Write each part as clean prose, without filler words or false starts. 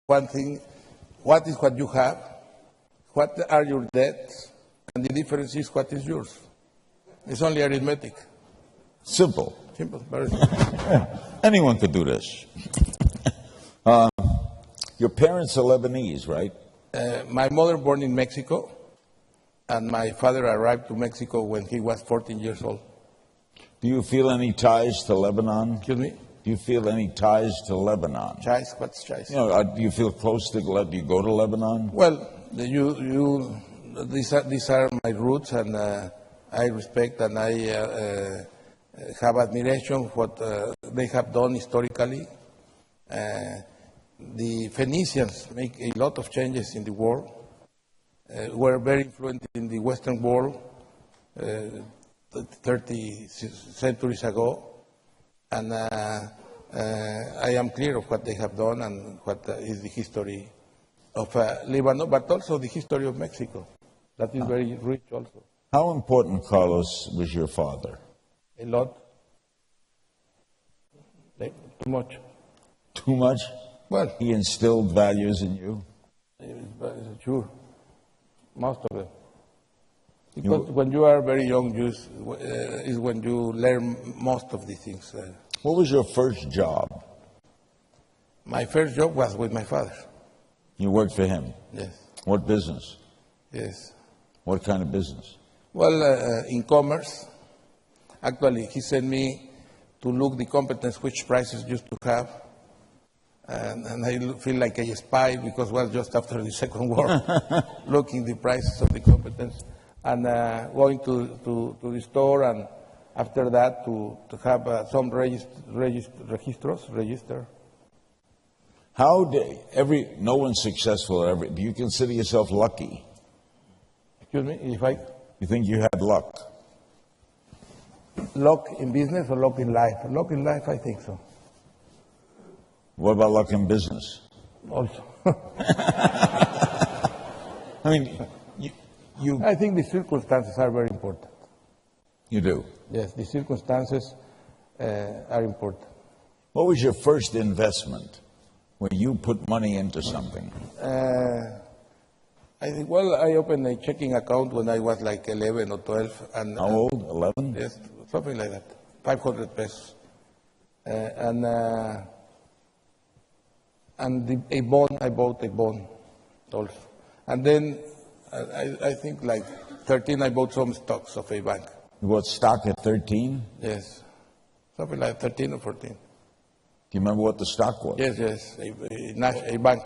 one thing, what is what you have, what are your debts, and the difference is what is yours. It's only arithmetic. Simple. Simple, very simple. Anyone could do this. Your parents are Lebanese, right? My mother born in Mexico, and my father arrived to Mexico when he was 14 years old. Do you feel any ties to Lebanon? Excuse me? Do you feel any ties to Lebanon? Ties? What's ties? You know, do you feel close to Do you go to Lebanon? Well, these are my roots, and I respect and I have admiration for what they have done historically. The Phoenicians make a lot of changes in the world, were very influential in the Western world 30 centuries ago, and I am clear of what they have done and what is the history of Lebanon, but also the history of Mexico. That is very rich also. How important, Carlos, was your father? A lot. Too much. Too much? Well, he instilled values in you? Sure. Most of them. Because when you are very young, is when you learn most of these things. What was your first job? My first job was with my father. You worked for him? Yes. What business? Yes. What kind of business? Well, in commerce. Actually, he sent me to look the competence which prices used to have. And I feel like a spy because it was just after the Second War, looking the prices of the competence and going to the store, and after that to have some register. How no one's successful at do you consider yourself lucky? Excuse me, You think you had luck? Luck in business or luck in life? Luck in life, I think so. What about luck in business? Also. I mean, I think the circumstances are very important. You do? Yes, the circumstances are important. What was your first investment where you put money into something? I think, I opened a checking account when I was like 11 or 12. And, how old? 11? Yes, something like that. 500 pesos. And a bond, I bought a bond also. And then I think like 13, I bought some stocks of a bank. You bought stock at 13? Yes. Something like 13 or 14. Do you remember what the stock was? Yes, a bank.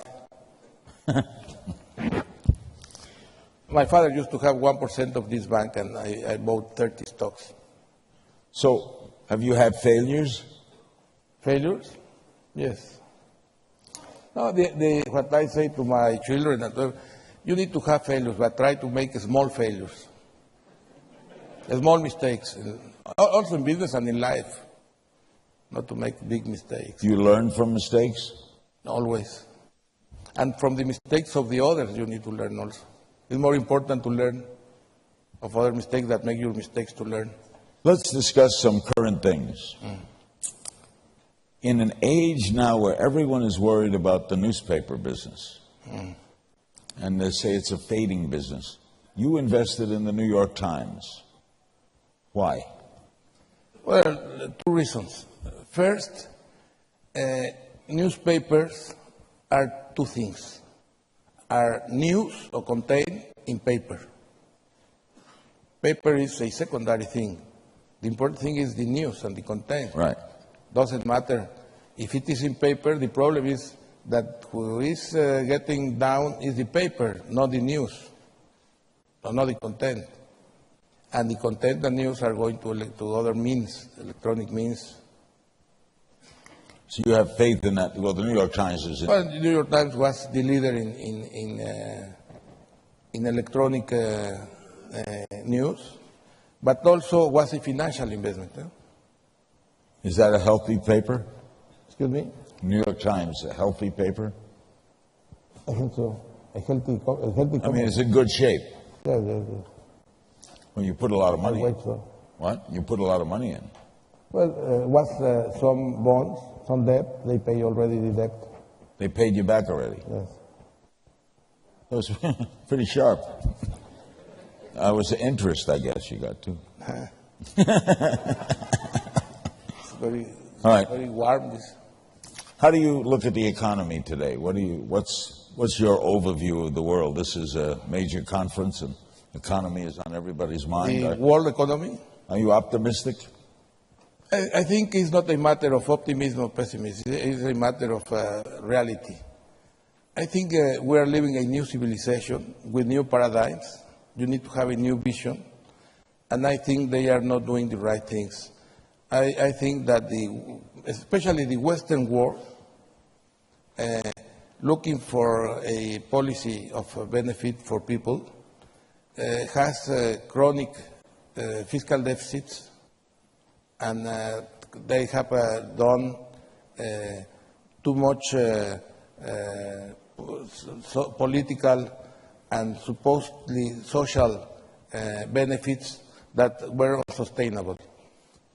My father used to have 1% of this bank, and I bought 30 stocks. So, have you had failures? Failures? Yes. No, what I say to my children, you need to have failures, but try to make small failures. Small mistakes, also in business and in life, not to make big mistakes. You learn from mistakes? Always. And from the mistakes of the others, you need to learn also. It's more important to learn of other mistakes that make your mistakes to learn. Let's discuss some current things. In an age now where everyone is worried about the newspaper business, and they say it's a fading business, you invested in the New York Times. Why? Well, two reasons. First, newspapers are two things. Are news or contained in paper. Paper is a secondary thing. The important thing is the news and the content. Right. Doesn't matter if it is in paper. The problem is that who is getting down is the paper, not the news, or not the content. And the content and news are going to other means, electronic means. So you have faith in that? Well, the New York Times is. Well, the New York Times was the leader in electronic news, but also was a financial investment. Is that a healthy paper? Excuse me? New York Times, a healthy paper? I think so. A healthy company. I mean, it's in good shape. Yes. Well, you put a lot of money in. So. What? You put a lot of money in. Well, was some bonds, some debt. They pay already the debt. They paid you back already? Yes. That was pretty sharp. I was interest, I guess, you got too. It's very, All right. very warm. This. How do you look at the economy today? What's your overview of the world? This is a major conference and economy is on everybody's mind. The world economy? Are you optimistic? I think it's not a matter of optimism or pessimism. It's a matter of reality. I think we are living a new civilization with new paradigms. You need to have a new vision. And I think they are not doing the right things. I think that especially the Western world, looking for a policy of benefit for people, has chronic fiscal deficits, and they have done too much political and supposedly social benefits that were unsustainable.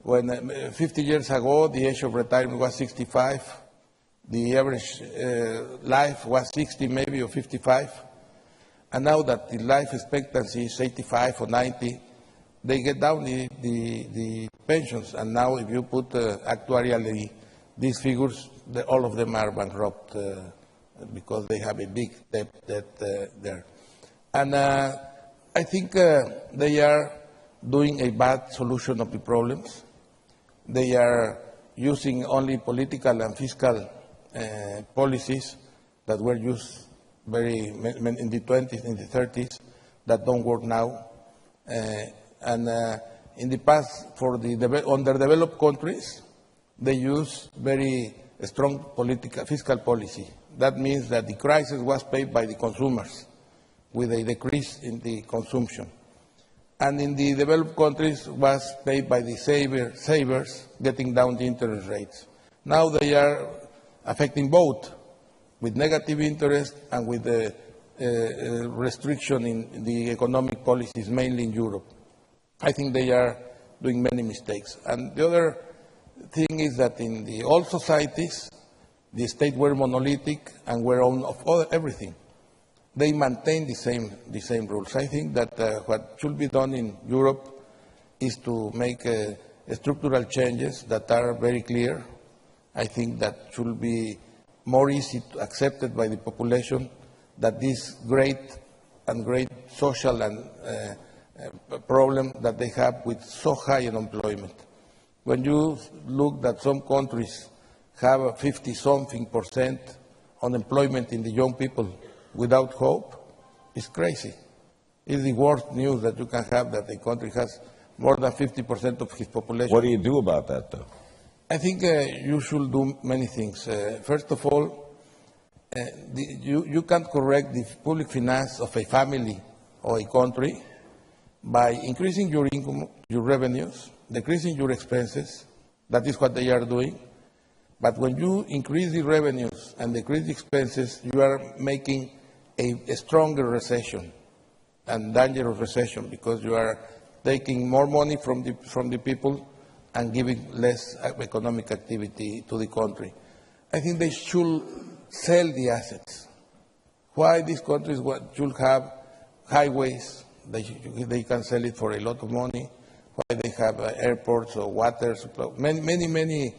When 50 years ago, the age of retirement was 65, the average life was 60 maybe or 55, and now that the life expectancy is 85 or 90, they get down the pensions, and now if you put actuarially these figures, all of them are bankrupt because they have a big debt there. And I think they are doing a bad solution of the problems. They are using only political and fiscal policies that were used in the 20s, in the 30s, that don't work now. And in the past, for the underdeveloped countries, they use very strong fiscal policy. That means that the crisis was paid by the consumers with a decrease in the consumption. And in the developed countries was paid by the savers, getting down the interest rates. Now they are affecting both, with negative interest and with the restriction in the economic policies, mainly in Europe. I think they are doing many mistakes. And the other thing is that in the old societies, the state were monolithic and were on of everything. They maintain the same rules. I think that what should be done in Europe is to make structural changes that are very clear. I think that should be more easy to accepted by the population, that this great social and problem that they have with so high unemployment. When you look that some countries have 50-something% unemployment in the young people without hope, it's crazy. It's the worst news that you can have, that a country has more than 50% of his population. What do you do about that, though? I think you should do many things. First of all, you can correct the public finance of a family or a country by increasing your income, your revenues, decreasing your expenses. That is what they are doing. But when you increase the revenues and decrease the expenses, you are making a stronger recession and dangerous recession, because you are taking more money from the people and giving less economic activity to the country. I think they should sell the assets. Why these countries should have highways? They can sell it for a lot of money. Why they have airports or water supply? Many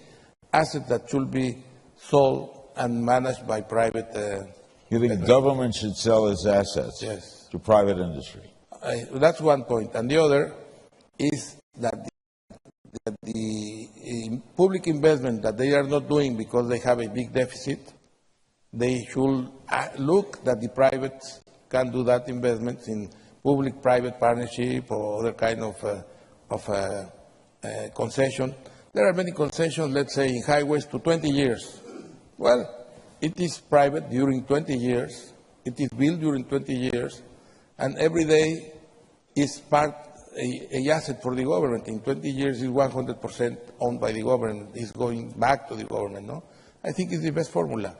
assets that should be sold and managed by private. You think the government should sell its assets? Yes. To private industry? That's one point. And the other is that the public investment that they are not doing because they have a big deficit, they should look that the privates can do that investment in public-private partnership or other kind of concession. There are many concessions, let's say, in highways to 20 years. Well, it is private during 20 years. It is built during 20 years. And every day is a asset for the government. In 20 years, it's 100% owned by the government. It's going back to the government, no? I think it's the best formula.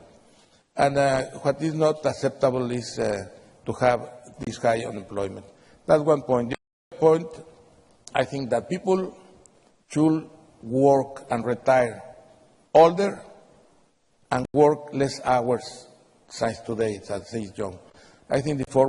And what is not acceptable is to have this high unemployment. That's one point. The other point, I think that people should work and retire older and work less hours since today, as says John. I think the